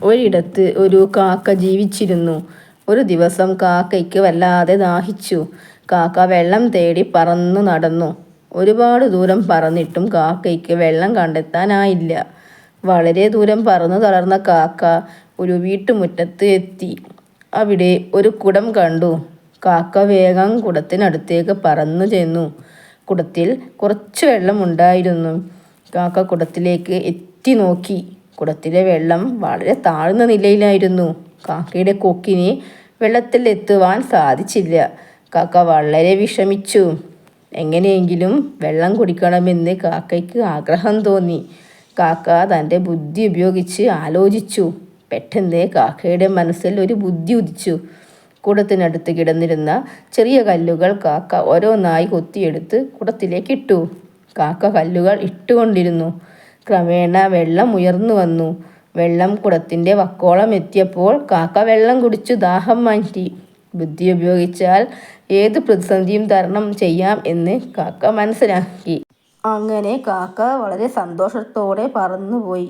ഒരിടത്ത് ഒരു കാക്ക ജീവിച്ചിരുന്നു. ഒരു ദിവസം കാക്കയ്ക്ക് വല്ലാതെ ദാഹിച്ചു. കാക്ക വെള്ളം തേടി പറന്നു നടന്നു. ഒരുപാട് ദൂരം പറന്നിട്ടും കാക്കയ്ക്ക് വെള്ളം കണ്ടെത്താനായില്ല. വളരെ ദൂരം പറന്നു തളർന്ന കാക്ക ഒരു വീട്ടുമുറ്റത്ത് എത്തി. അവിടെ ഒരു കുടം കണ്ടു. കാക്ക വേഗം കുടത്തിനടുത്തേക്ക് പറന്നു ചെന്നു. കുടത്തിൽ കുറച്ച് വെള്ളം ഉണ്ടായിരുന്നു. കാക്ക കുടത്തിലേക്ക് എത്തി നോക്കി. കുടത്തിലെ വെള്ളം വളരെ താഴ്ന്ന നിലയിലായിരുന്നു. കാക്കയുടെ കൊക്കിന് വെള്ളത്തിൽ എത്തുവാൻ സാധിച്ചില്ല. കാക്ക വളരെ വിഷമിച്ചു. എങ്ങനെയെങ്കിലും വെള്ളം കുടിക്കണമെന്ന് കാക്കയ്ക്ക് ആഗ്രഹം തോന്നി. കാക്ക തൻ്റെ ബുദ്ധി ഉപയോഗിച്ച് ആലോചിച്ചു. പെട്ടെന്ന് കാക്കയുടെ മനസ്സിൽ ഒരു ബുദ്ധി ഉദിച്ചു. കുടത്തിനടുത്ത് കിടന്നിരുന്ന ചെറിയ കല്ലുകൾ കാക്ക ഓരോന്നായി കൊത്തിയെടുത്ത് കുടത്തിലേക്ക് ഇട്ടു. കാക്ക കല്ലുകൾ ഇട്ടുകൊണ്ടിരുന്നു. ക്രമേണ വെള്ളം ഉയർന്നു വന്നു. വെള്ളം കുടത്തിൻ്റെ വക്കോളം എത്തിയപ്പോൾ കാക്ക വെള്ളം കുടിച്ചു ദാഹം മാറ്റി. ബുദ്ധി ഉപയോഗിച്ചാൽ ഏത് പ്രതിസന്ധിയും തരണം ചെയ്യാം എന്ന് കാക്ക മനസ്സിലാക്കി. അങ്ങനെ കാക്ക വളരെ സന്തോഷത്തോടെ പറന്നുപോയി.